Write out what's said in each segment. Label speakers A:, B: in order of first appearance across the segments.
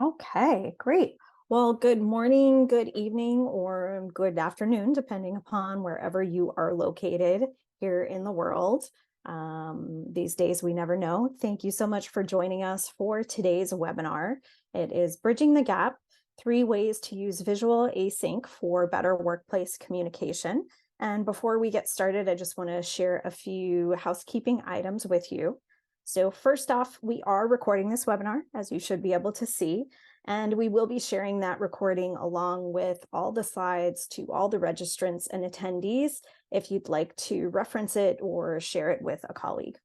A: Okay, great. Well, good morning, good evening, or good afternoon, depending upon wherever you are located here in the world. These days, we never know. Thank you so much for joining us for today's webinar. It is Bridging the Gap, 3 ways to use visual async for better workplace communication. And before we get started, I just want to share a few housekeeping items with you. So first off, we are recording this webinar, as you should be able to see, and we will be sharing that recording along with all the slides to all the registrants and attendees if you'd like to reference it or share it with a colleague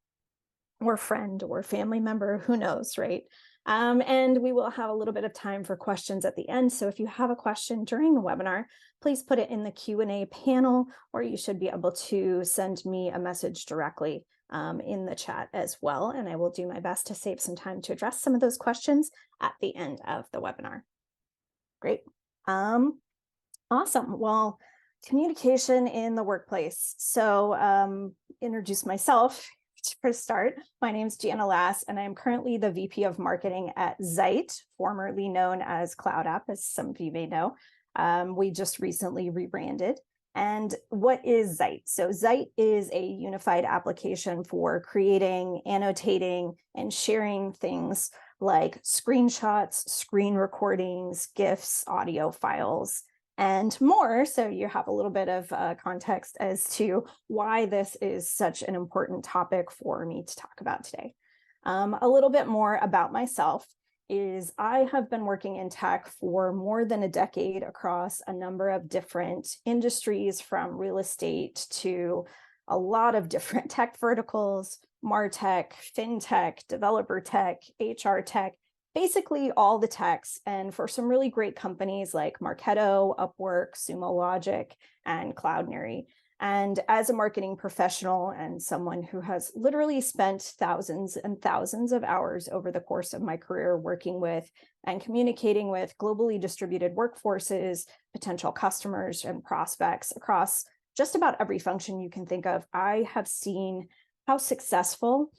A: or friend or family member, who knows, right? And we will have a little bit of time for questions at the end. So if you have a question during the webinar, please put it in the Q&A panel, or you should be able to send me a message directly in the chat as well. And I will do my best to save some time to address some of those questions at the end of the webinar. Great. Awesome. Well, communication in the workplace. So introduce myself for start. My name is Gianna Lass, and I am currently the VP of Marketing at Zeit, formerly known as Cloud App, as some of you may know. We just recently rebranded. And what is Zeit? So Zeit is a unified application for creating, annotating, and sharing things like screenshots, screen recordings, GIFs, audio files, and more. So you have a little bit of context as to why this is such an important topic for me to talk about today. A little bit more about myself is I have been working in tech for more than a decade across a number of different industries, from real estate to a lot of different tech verticals, MarTech, FinTech, developer tech, HR tech, basically all the techs, and for some really great companies like Marketo, Upwork, Sumo Logic, and Cloudinary. And as a marketing professional and someone who has literally spent thousands and thousands of hours over the course of my career working with and communicating with globally distributed workforces, potential customers, and prospects across just about every function you can think of, I have seen how successful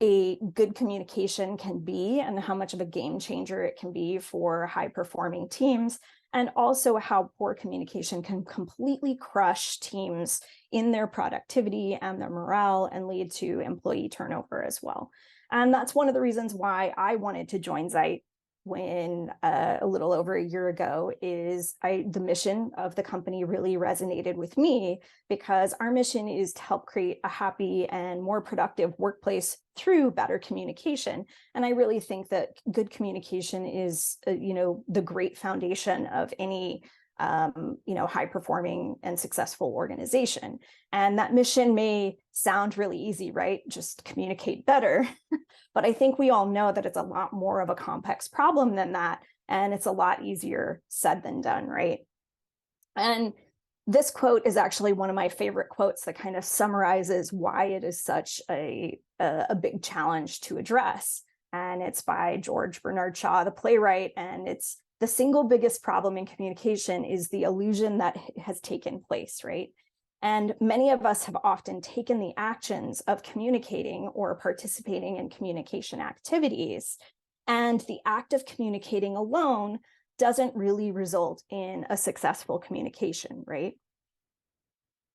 A: a good communication can be and how much of a game changer it can be for high-performing teams, and also how poor communication can completely crush teams in their productivity and their morale and lead to employee turnover as well. And that's one of the reasons why I wanted to join Zeit when a little over a year ago. Is the mission of the company really resonated with me, because our mission is to help create a happy and more productive workplace through better communication. And I really think that good communication is the great foundation of any high performing and successful organization. And that mission may sound really easy, right? Just communicate better. But I think we all know that it's a lot more of a complex problem than that. And it's a lot easier said than done, right? And this quote is actually one of my favorite quotes that kind of summarizes why it is such a big challenge to address. And it's by George Bernard Shaw, the playwright. And it's: the single biggest problem in communication is the illusion that has taken place, right? And many of us have often taken the actions of communicating or participating in communication activities, and the act of communicating alone doesn't really result in a successful communication, right?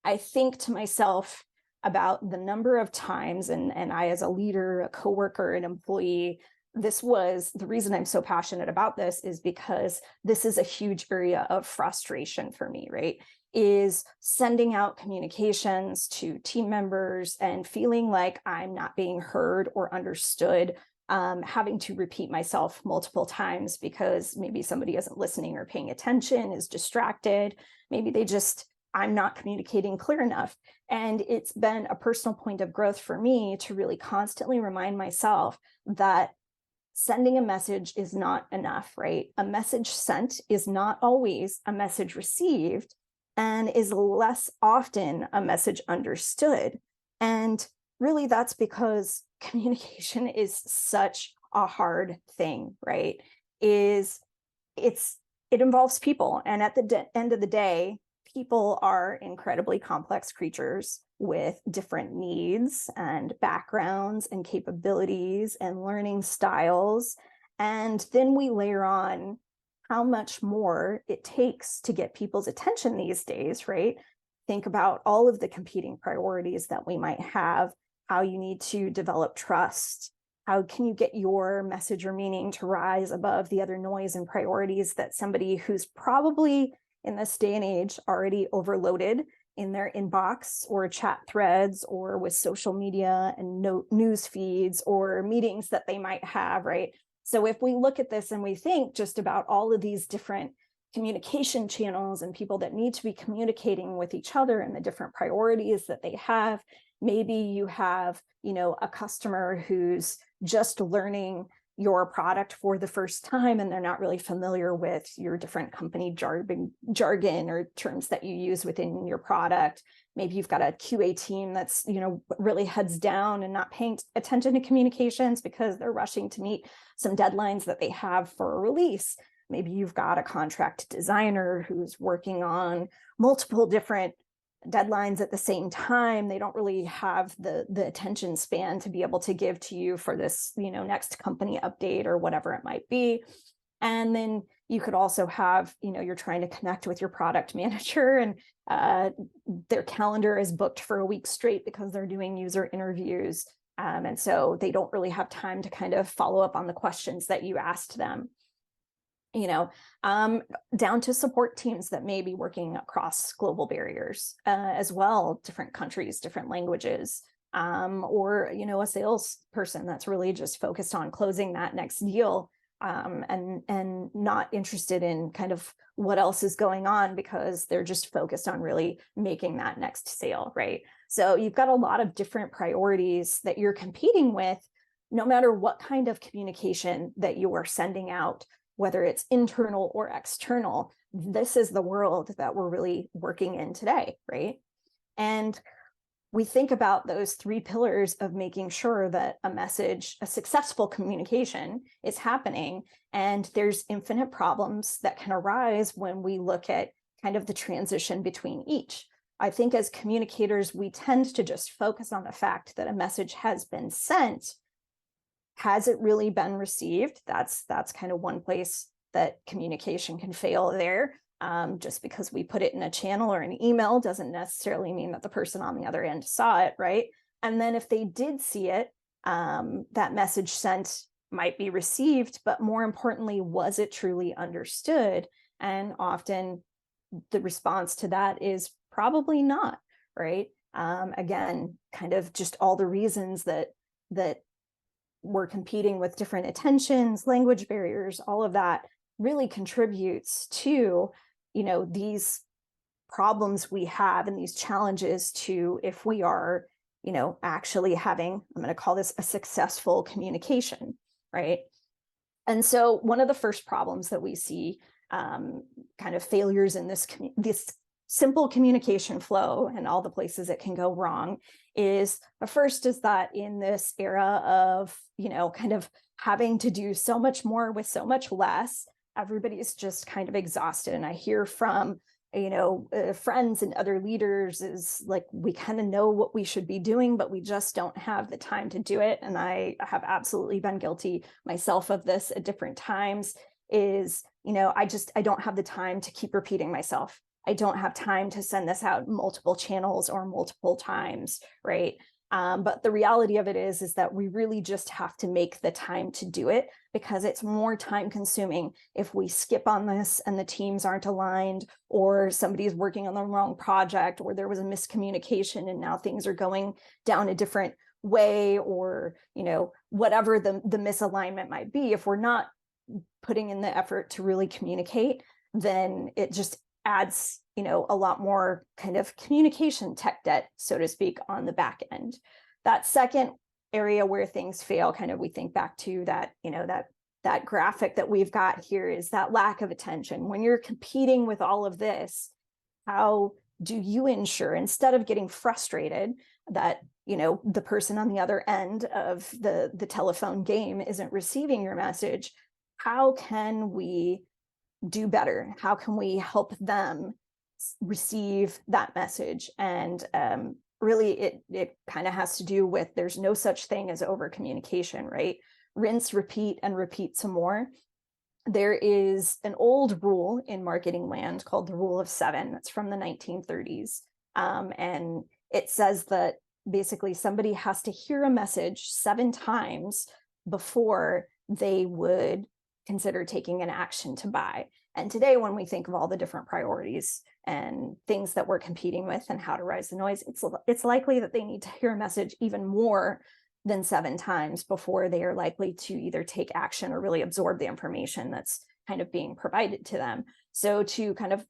A: I think to myself about the number of times, and I as a leader, a coworker, an employee, this was the reason I'm so passionate about this, is because this is a huge area of frustration for me, right? Is sending out communications to team members and feeling like I'm not being heard or understood, having to repeat myself multiple times because maybe somebody isn't listening or paying attention, is distracted. Maybe I'm not communicating clear enough. And it's been a personal point of growth for me to really constantly remind myself that sending a message is not enough, right? A message sent is not always a message received, and is less often a message understood. And really that's because communication is such a hard thing, right? It involves people. And at the end of the day, people are incredibly complex creatures with different needs and backgrounds and capabilities and learning styles. And then we layer on how much more it takes to get people's attention these days, right? Think about all of the competing priorities that we might have, how you need to develop trust. How can you get your message or meaning to rise above the other noise and priorities that somebody who's probably in this day and age already overloaded in their inbox or chat threads or with social media and news feeds or meetings that they might have, right? So if we look at this and we think just about all of these different communication channels and people that need to be communicating with each other and the different priorities that they have, maybe you have, a customer who's just learning your product for the first time and they're not really familiar with your different company jargon or terms that you use within your product. Maybe you've got a QA team that's, really heads down and not paying attention to communications because they're rushing to meet some deadlines that they have for a release. Maybe you've got a contract designer who's working on multiple different deadlines at the same time. They don't really have the attention span to be able to give to you for this, next company update or whatever it might be. And then you could also have, you're trying to connect with your product manager and their calendar is booked for a week straight because they're doing user interviews. And so they don't really have time to kind of follow up on the questions that you asked them. Down to support teams that may be working across global barriers as well, different countries, different languages, or, a salesperson that's really just focused on closing that next deal and not interested in kind of what else is going on because they're just focused on really making that next sale, right? So you've got a lot of different priorities that you're competing with, no matter what kind of communication that you are sending out, whether it's internal or external. This is the world that we're really working in today, right? And we think about those three pillars of making sure that a successful communication is happening. And there's infinite problems that can arise when we look at kind of the transition between each. I think as communicators, we tend to just focus on the fact that a message has been sent. Has it really been received? That's kind of one place that communication can fail there. Just because we put it in a channel or an email doesn't necessarily mean that the person on the other end saw it, right? And then if they did see it, that message sent might be received, but more importantly, was it truly understood? And often the response to that is probably not, right? Again, kind of just all the reasons that we're competing with different attentions, language barriers, all of that really contributes to, these problems we have and these challenges to if we are, actually having, I'm going to call this a successful communication, right? And so one of the first problems that we see, kind of failures in this simple communication flow and all the places it can go wrong is the first is that in this era of, kind of having to do so much more with so much less, everybody's just kind of exhausted. And I hear from, friends and other leaders is like, we kind of know what we should be doing, but we just don't have the time to do it. And I have absolutely been guilty myself of this at different times is, I don't have the time to keep repeating myself. I don't have time to send this out multiple channels or multiple times, right? But the reality of it is that we really just have to make the time to do it because it's more time consuming if we skip on this and the teams aren't aligned or somebody's working on the wrong project or there was a miscommunication and now things are going down a different way or, whatever the misalignment might be. If we're not putting in the effort to really communicate, then it just adds, a lot more kind of communication tech debt, so to speak, on the back end. That second area where things fail, kind of we think back to that, that graphic that we've got here is that lack of attention. When you're competing with all of this, how do you ensure, instead of getting frustrated that, the person on the other end of the telephone game isn't receiving your message, how can we do better? How can we help them receive that message. And really, it kind of has to do with there's no such thing as over communication, right? Rinse, repeat, and repeat some more. There is an old rule in marketing land called the rule of 7. That's from the 1930s. And it says that basically somebody has to hear a message 7 times before they would consider taking an action to buy. And today, when we think of all the different priorities and things that we're competing with and how to rise the noise, it's likely that they need to hear a message even more than 7 times before they are likely to either take action or really absorb the information that's kind of being provided to them. So to kind of,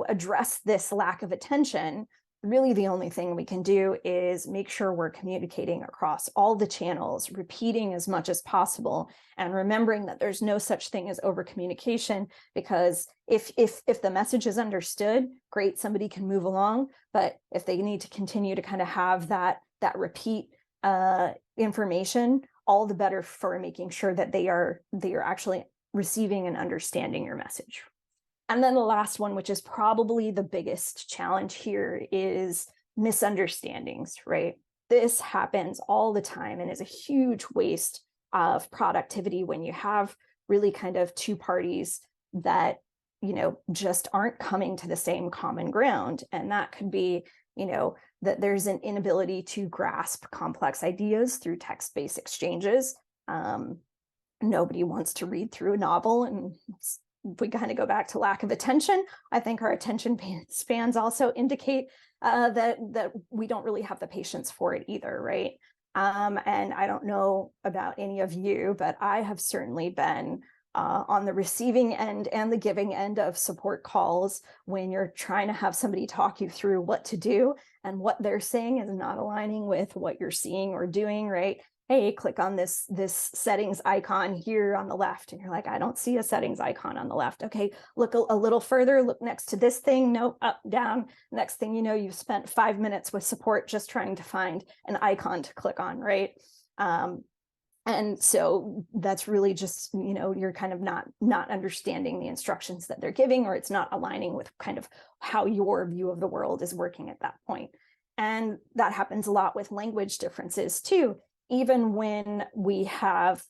A: address this lack of attention, really the only thing we can do is make sure we're communicating across all the channels, repeating as much as possible, and remembering that there's no such thing as over communication, because if the message is understood, great, somebody can move along. But if they need to continue to kind of have that repeat information, all the better for making sure that they are actually receiving and understanding your message. And then the last one, which is probably the biggest challenge here, is misunderstandings, right? This happens all the time and is a huge waste of productivity when you have really kind of 2 parties that, just aren't coming to the same common ground. And that could be, that there's an inability to grasp complex ideas through text-based exchanges. Nobody wants to read through a novel, and if we kind of go back to lack of attention, I think our attention spans also indicate that we don't really have the patience for it either, right? And I don't know about any of you, but I have certainly been on the receiving end and the giving end of support calls when you're trying to have somebody talk you through what to do, and what they're saying is not aligning with what you're seeing or doing, right? Hey, click on this settings icon here on the left. And you're like, I don't see a settings icon on the left. Okay, look a little further, look next to this thing. Nope, up, down. Next thing you know, you've spent 5 minutes with support just trying to find an icon to click on, right? And so that's really just, you're kind of not understanding the instructions that they're giving, or it's not aligning with kind of how your view of the world is working at that point. And that happens a lot with language differences too. Even when we have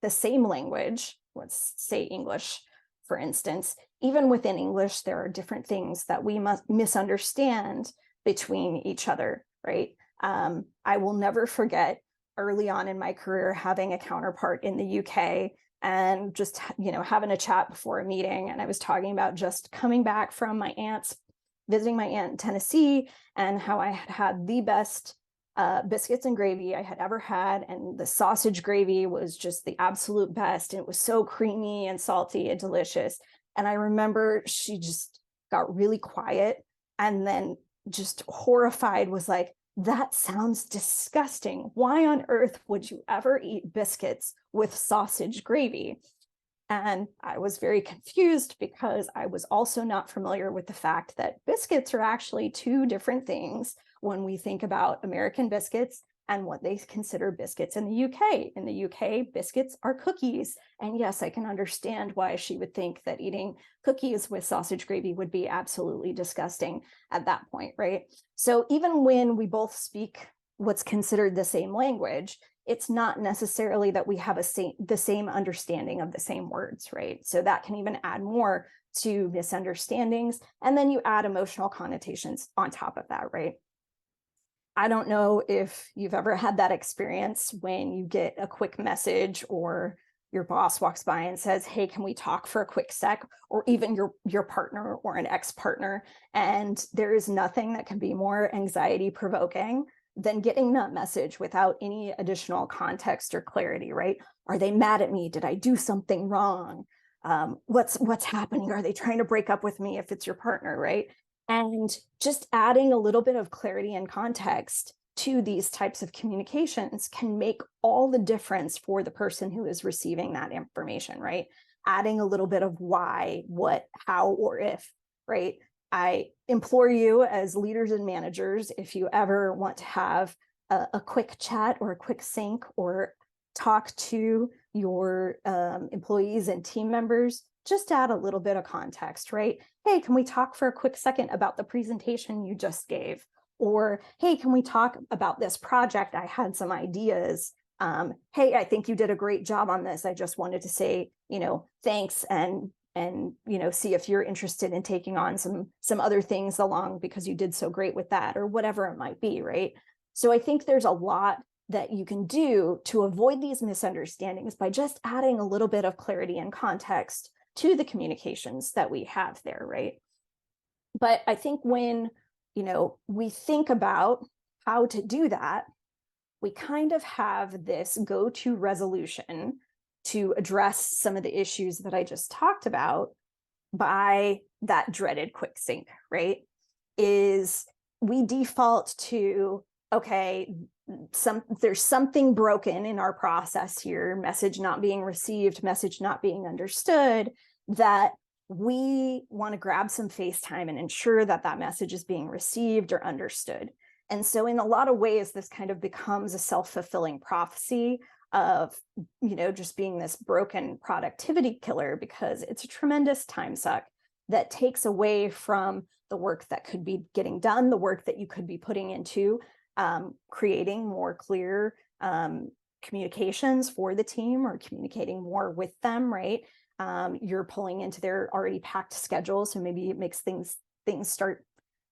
A: the same language, let's say English, for instance, even within English, there are different things that we must misunderstand between each other, right? I will never forget early on in my career having a counterpart in the UK and just, having a chat before a meeting. And I was talking about just coming back from visiting my aunt in Tennessee, and how I had the best biscuits and gravy I had ever had, and the sausage gravy was just the absolute best, and it was so creamy and salty and delicious. And I remember she just got really quiet, and then just horrified was like, that sounds disgusting. Why on earth would you ever eat biscuits with sausage gravy? And I was very confused, because I was also not familiar with the fact that biscuits are actually 2 different things when we think about American biscuits and what they consider biscuits in the UK. In the UK, biscuits are cookies. And yes, I can understand why she would think that eating cookies with sausage gravy would be absolutely disgusting at that point, right? So even when we both speak what's considered the same language, it's not necessarily that we have the same understanding of the same words, right? So that can even add more to misunderstandings. And then you add emotional connotations on top of that, right? I don't know if you've ever had that experience when you get a quick message, or your boss walks by and says, hey, can we talk for a quick sec? Or even your partner or an ex-partner. And there is nothing that can be more anxiety provoking than getting that message without any additional context or clarity, right? Are they mad at me? Did I do something wrong? What's happening? Are they trying to break up with me if it's your partner, right? And just adding a little bit of clarity and context to these types of communications can make all the difference for the person who is receiving that information, right? Adding a little bit of why, what, how, or if, right? I implore you as leaders and managers, if you ever want to have a quick chat or a quick sync or talk to your employees and team members, just add a little bit of context, right? Hey, can we talk for a quick second about the presentation you just gave? Or, hey, can we talk about this project? I had some ideas. Hey, I think you did a great job on this. I just wanted to say, thanks and see if you're interested in taking on some other things along because you did so great with that, or whatever it might be, right? So I think there's a lot that you can do to avoid these misunderstandings by just adding a little bit of clarity and context to the communications that we have there, right? But I think when, we think about how to do that, we kind of have this go-to resolution to address some of the issues that I just talked about by that dreaded quick sync, right? Is we default to, okay, there's something broken in our process here, message not being received, message not being understood, that we want to grab some FaceTime and ensure that that message is being received or understood. And so in a lot of ways, this kind of becomes a self-fulfilling prophecy of, just being this broken productivity killer, because it's a tremendous time suck that takes away from the work that could be getting done, the work that you could be putting into creating more clear communications for the team, or communicating more with them, right? You're pulling into their already packed schedule, so maybe it makes things start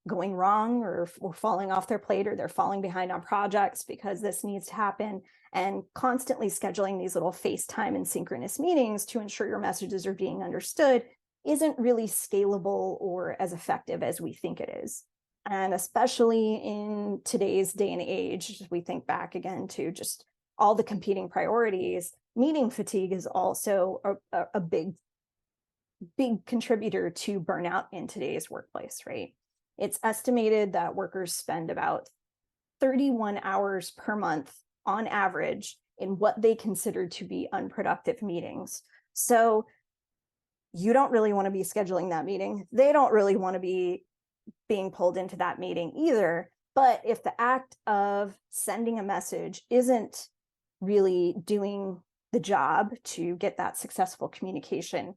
A: going wrong, or falling off their plate, or they're falling behind on projects because this needs to happen. And constantly scheduling these little FaceTime and synchronous meetings to ensure your messages are being understood isn't really scalable or as effective as we think it is. And especially in today's day and age, as we think back again to just all the competing priorities, meeting fatigue is also a big contributor to burnout in today's workplace, right? It's estimated that workers spend about 31 hours per month on average in what they consider to be unproductive meetings. So you don't really want to be scheduling that meeting. They don't really want to be being pulled into that meeting either. But if the act of sending a message isn't really doing the job to get that successful communication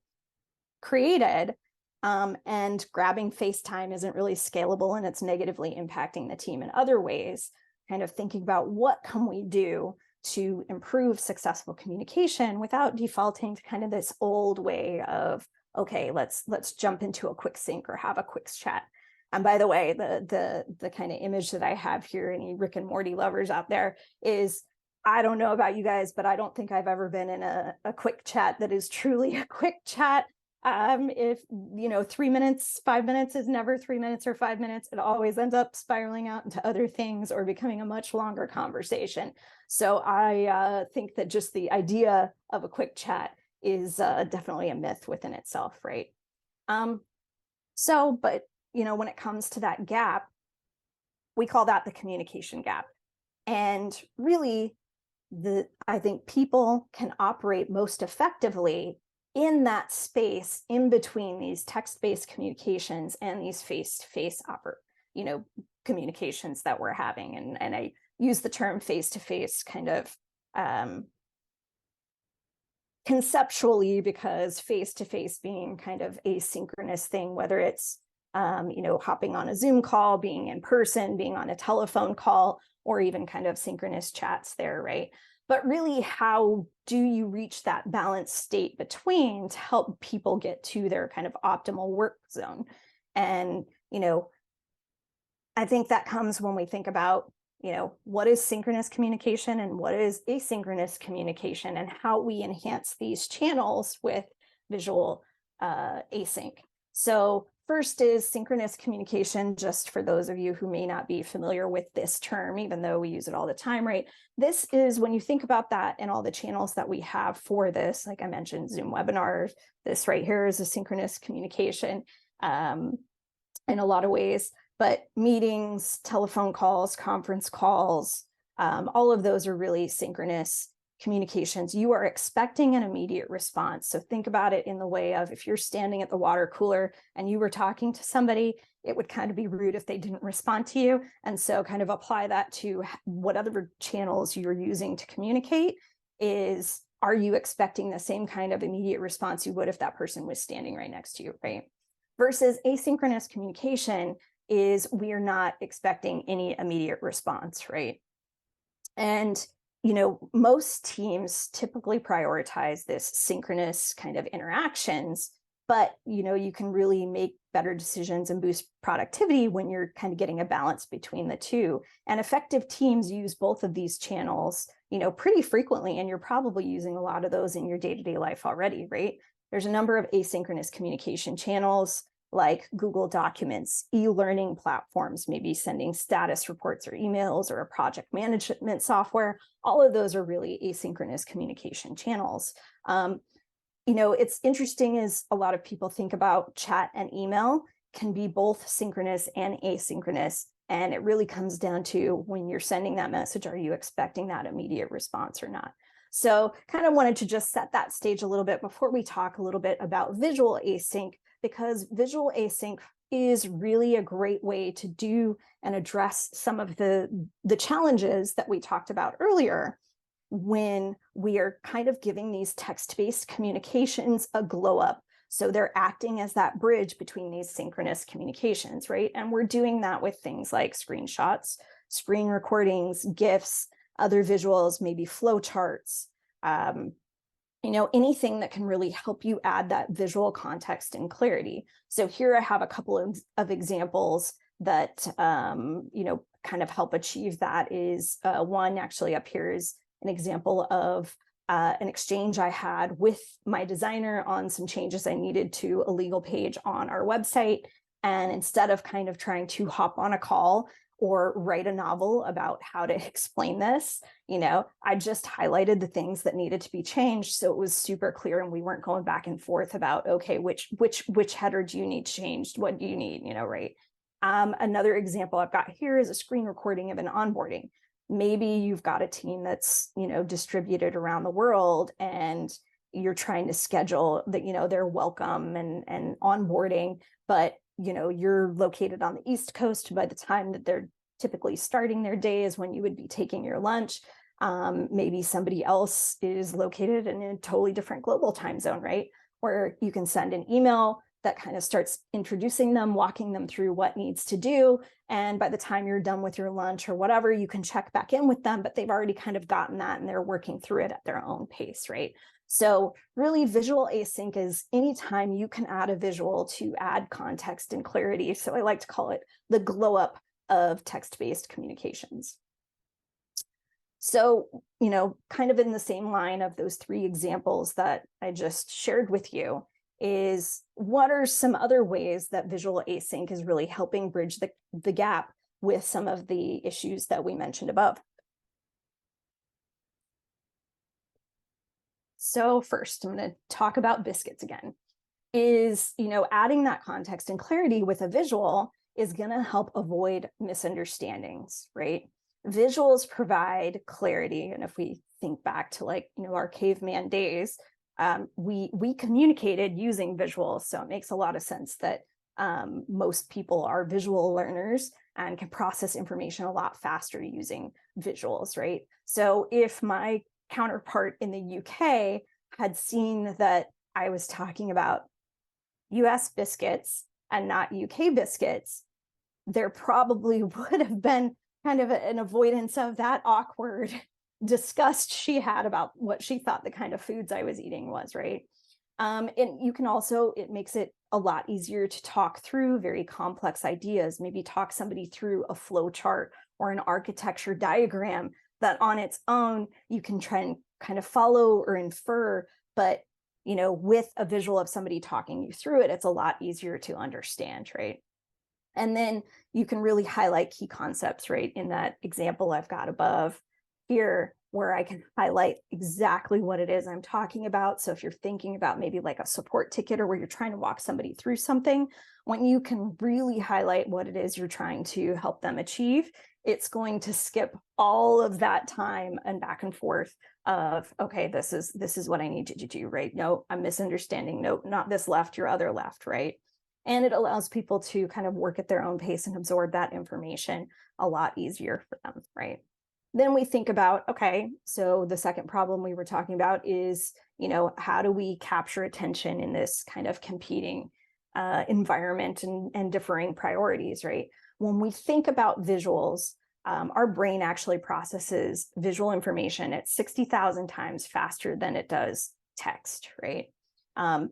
A: created, and grabbing FaceTime isn't really scalable and it's negatively impacting the team in other ways, kind of thinking about what can we do to improve successful communication without defaulting to kind of this old way of, okay, let's jump into a quick sync or have a quick chat. And by the way, the kind of image that I have here, any Rick and Morty lovers out there, is, I don't know about you guys, but I don't think I've ever been in a quick chat that is truly a quick chat. If 3 minutes, 5 minutes is never 3 minutes or 5 minutes, it always ends up spiraling out into other things or becoming a much longer conversation. So I think that just the idea of a quick chat is definitely a myth within itself, right? But when it comes to that gap, we call that the communication gap. And really, I think people can operate most effectively in that space in between these text-based communications and these face-to-face communications that we're having. And I use the term face-to-face kind of conceptually, because face-to-face being kind of asynchronous thing, whether it's hopping on a Zoom call, being in person, being on a telephone call, or even kind of synchronous chats there, right? But really, how do you reach that balanced state between to help people get to their kind of optimal work zone? And, I think that comes when we think about, what is synchronous communication and what is asynchronous communication, and how we enhance these channels with visual async. So first is synchronous communication, just for those of you who may not be familiar with this term, even though we use it all the time, right? This is when you think about that and all the channels that we have for this, like I mentioned, Zoom webinars, this right here is a synchronous communication in a lot of ways, but meetings, telephone calls, conference calls, all of those are really synchronous communications. You are expecting an immediate response. So think about it in the way of, if you're standing at the water cooler and you were talking to somebody, it would kind of be rude if they didn't respond to you. And so kind of apply that to what other channels you're using to communicate. Is are you expecting the same kind of immediate response you would if that person was standing right next to you, right? Versus asynchronous communication is we are not expecting any immediate response, right? And most teams typically prioritize this synchronous kind of interactions, but you can really make better decisions and boost productivity when you're kind of getting a balance between the two. And effective teams use both of these channels, pretty frequently, and you're probably using a lot of those in your day-to-day life already, right? There's a number of asynchronous communication channels like Google Documents, e-learning platforms, maybe sending status reports or emails or a project management software. All of those are really asynchronous communication channels. It's interesting is a lot of people think about chat and email can be both synchronous and asynchronous. And it really comes down to when you're sending that message, are you expecting that immediate response or not? So kind of wanted to just set that stage a little bit before we talk a little bit about visual async, because visual async is really a great way to do and address some of the challenges that we talked about earlier when we are kind of giving these text-based communications a glow up. So they're acting as that bridge between these synchronous communications, right? And we're doing that with things like screenshots, screen recordings, GIFs, other visuals, maybe flowcharts, anything that can really help you add that visual context and clarity. So here I have a couple of examples that, kind of help achieve that. Is one actually up here is an example of an exchange I had with my designer on some changes I needed to a legal page on our website. And instead of kind of trying to hop on a call or write a novel about how to explain this, I just highlighted the things that needed to be changed. So it was super clear and we weren't going back and forth about, okay, which header do you need changed? What do you need, right? Another example I've got here is a screen recording of an onboarding. Maybe you've got a team that's, distributed around the world and you're trying to schedule that, their welcome and onboarding, but you're located on the East Coast. By the time that they're typically starting their day is when you would be taking your lunch. Maybe somebody else is located in a totally different global time zone, right? Where you can send an email that kind of starts introducing them, walking them through what needs to do. And by the time you're done with your lunch or whatever, you can check back in with them, but they've already kind of gotten that and they're working through it at their own pace, right? So really visual async is anytime you can add a visual to add context and clarity. So I like to call it the glow up of text-based communications. So, kind of in the same line of those three examples that I just shared with you, is what are some other ways that visual async is really helping bridge the gap with some of the issues that we mentioned above. So first, I'm going to talk about biscuits again. Is, adding that context and clarity with a visual is going to help avoid misunderstandings, right? Visuals provide clarity. And if we think back to our caveman days, we communicated using visuals. So it makes a lot of sense that most people are visual learners and can process information a lot faster using visuals, right? So if my counterpart in the UK had seen that I was talking about US biscuits and not UK biscuits, there probably would have been kind of an avoidance of that awkward disgust she had about what she thought the kind of foods I was eating was, right? And you can also, it makes it a lot easier to talk through very complex ideas, maybe talk somebody through a flow chart or an architecture diagram that on its own you can try and kind of follow or infer, but with a visual of somebody talking you through it, it's a lot easier to understand, right? And then you can really highlight key concepts, right? In that example I've got above here, where I can highlight exactly what it is I'm talking about. So if you're thinking about maybe like a support ticket or where you're trying to walk somebody through something, when you can really highlight what it is you're trying to help them achieve, it's going to skip all of that time and back and forth of, okay, this is what I need you to do, right? No, I'm misunderstanding. No, not this left, your other left, right? And it allows people to kind of work at their own pace and absorb that information a lot easier for them, right? Then we think about, okay, so the second problem we were talking about is, how do we capture attention in this kind of competing environment and differing priorities, right? When we think about visuals, our brain actually processes visual information at 60,000 times faster than it does text, right?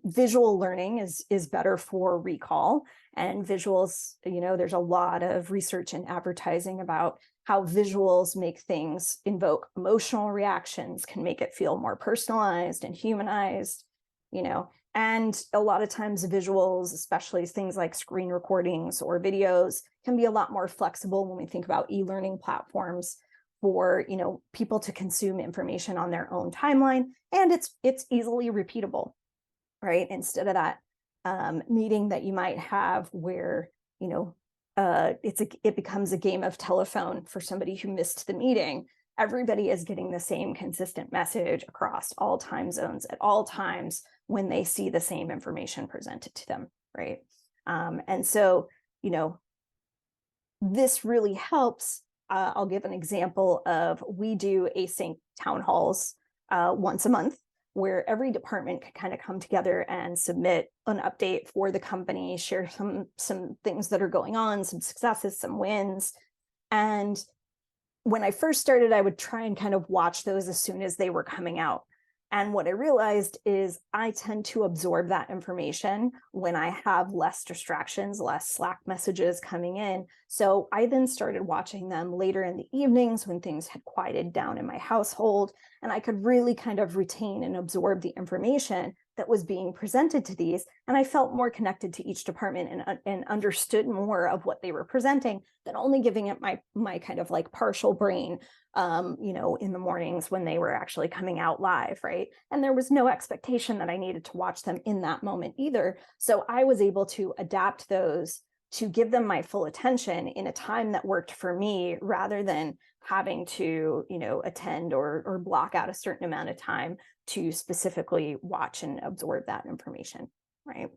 A: Visual learning is better for recall, and visuals, there's a lot of research and advertising about how visuals make things invoke emotional reactions, can make it feel more personalized and humanized, and a lot of times visuals, especially things like screen recordings or videos, can be a lot more flexible when we think about e-learning platforms for people to consume information on their own timeline, and it's easily repeatable, right? Instead of that meeting that you might have where it becomes a game of telephone for somebody who missed the meeting. Everybody is getting the same consistent message across all time zones at all times when they see the same information presented to them, right? And so, this really helps. I'll give an example of, we do async town halls once a month, where every department can kind of come together and submit an update for the company, share some things that are going on, some successes, some wins. And when I first started, I would try and kind of watch those as soon as they were coming out. And what I realized is I tend to absorb that information when I have less distractions, less Slack messages coming in. So I then started watching them later in the evenings when things had quieted down in my household, and I could really kind of retain and absorb the information that was being presented to these. And I felt more connected to each department and understood more of what they were presenting than only giving it my kind of like partial brain in the mornings when they were actually coming out live, right? And there was no expectation that I needed to watch them in that moment either. So I was able to adapt those to give them my full attention in a time that worked for me, rather than having to, attend or block out a certain amount of time to specifically watch and absorb that information, right?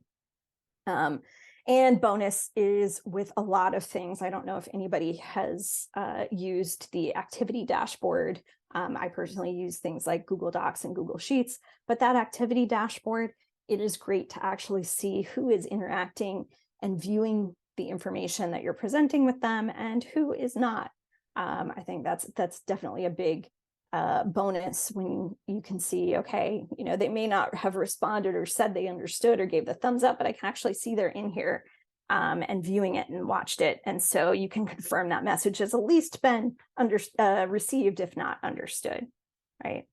A: And bonus is with a lot of things. I don't know if anybody has used the activity dashboard. I personally use things like Google Docs and Google Sheets, but that activity dashboard, it is great to actually see who is interacting and viewing the information that you're presenting with them and who is not. I think that's definitely a big bonus when you can see, okay, they may not have responded or said they understood or gave the thumbs up, but I can actually see they're in here and viewing it and watched it. And so you can confirm that message has at least been received, if not understood, right?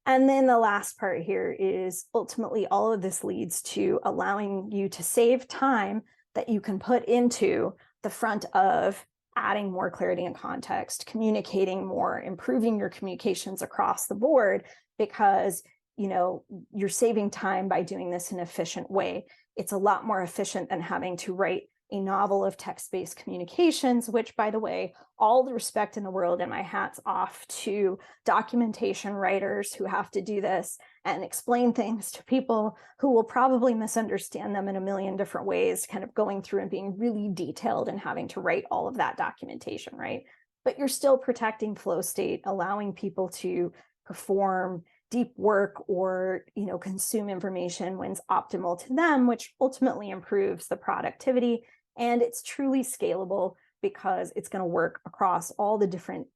A: And then the last part here is ultimately all of this leads to allowing you to save time that you can put into the front of adding more clarity and context, communicating more, improving your communications across the board, because you're saving time by doing this in an efficient way. It's a lot more efficient than having to write a novel of text-based communications, which, by the way, all the respect in the world, and my hat's off to documentation writers who have to do this and explain things to people who will probably misunderstand them in a million different ways, kind of going through and being really detailed and having to write all of that documentation, right? But you're still protecting flow state, allowing people to perform deep work or consume information when it's optimal to them, which ultimately improves the productivity. And it's truly scalable because it's going to work across all the different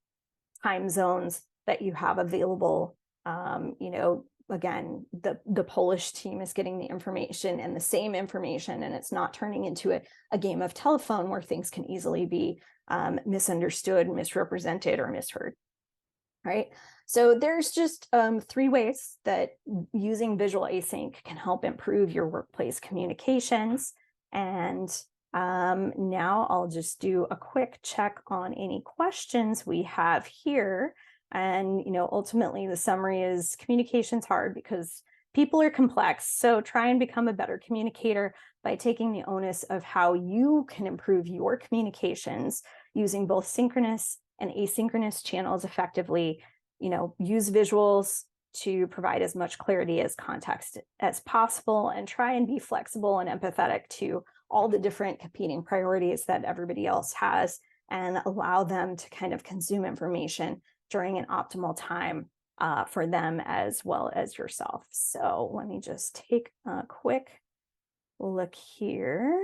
A: time zones that you have available. Again, the Polish team is getting the information and the same information, and it's not turning into a game of telephone where things can easily be misunderstood, misrepresented, or misheard, right? So there's just 3 ways that using visual async can help improve your workplace communications. And now I'll just do a quick check on any questions we have here. And, ultimately the summary is communication's hard because people are complex. So try and become a better communicator by taking the onus of how you can improve your communications using both synchronous and asynchronous channels effectively. Use visuals to provide as much clarity as context as possible, and try and be flexible and empathetic to all the different competing priorities that everybody else has, and allow them to kind of consume information during an optimal time for them as well as yourself. So let me just take a quick look here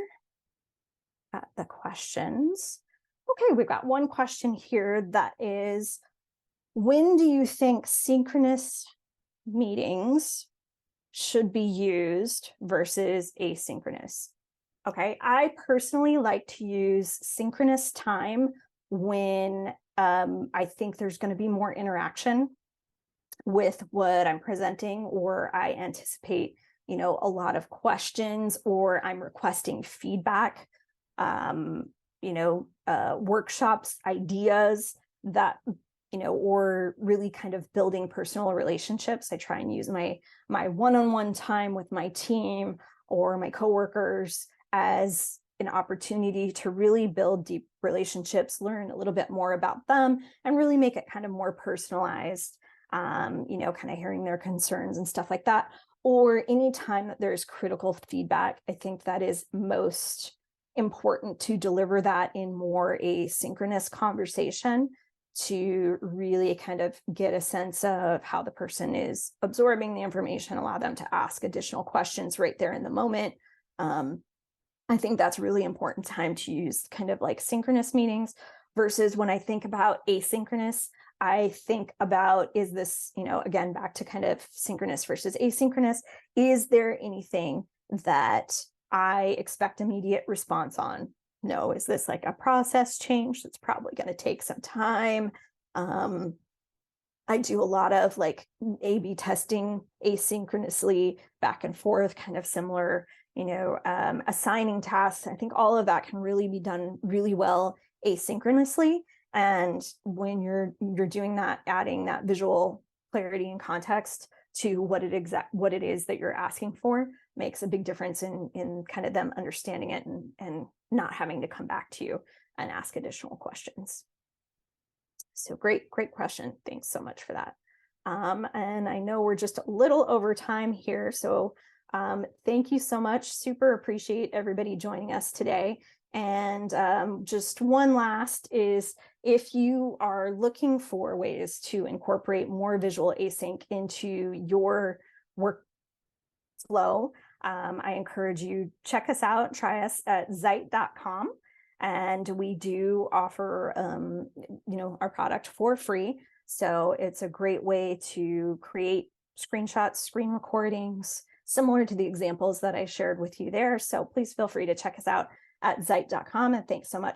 A: at the questions. Okay, we've got one question here that is, when do you think synchronous meetings should be used versus asynchronous? Okay, I personally like to use synchronous time when I think there's going to be more interaction with what I'm presenting, or I anticipate, a lot of questions, or I'm requesting feedback, workshops, ideas that, or really kind of building personal relationships. I try and use my one-on-one time with my team or my coworkers as an opportunity to really build deep relationships, learn a little bit more about them, and really make it kind of more personalized, kind of hearing their concerns and stuff like that. Or anytime that there's critical feedback, I think that is most important to deliver that in more asynchronous conversation, to really kind of get a sense of how the person is absorbing the information, allow them to ask additional questions right there in the moment. I think that's really important time to use kind of like synchronous meetings, versus when I think about asynchronous, I think about, is this, again, back to kind of synchronous versus asynchronous, is there anything that I expect immediate response on? No. Is this like a process change that's probably going to take some time? I do a lot of like A/B testing asynchronously, back and forth, kind of similar, assigning tasks. I think all of that can really be done really well asynchronously. And when you're doing that, adding that visual clarity and context to what it is that you're asking for makes a big difference in kind of them understanding it and not having to come back to you and ask additional questions. So great question. Thanks so much for that. And I know we're just a little over time here, so thank you so much. Super appreciate everybody joining us today. And just one last is, if you are looking for ways to incorporate more visual async into your workflow, I encourage you, check us out, try us at zeit.com. And we do offer, our product for free. So it's a great way to create screenshots, screen recordings, similar to the examples that I shared with you there. So please feel free to check us out at zeit.com. And thanks so much.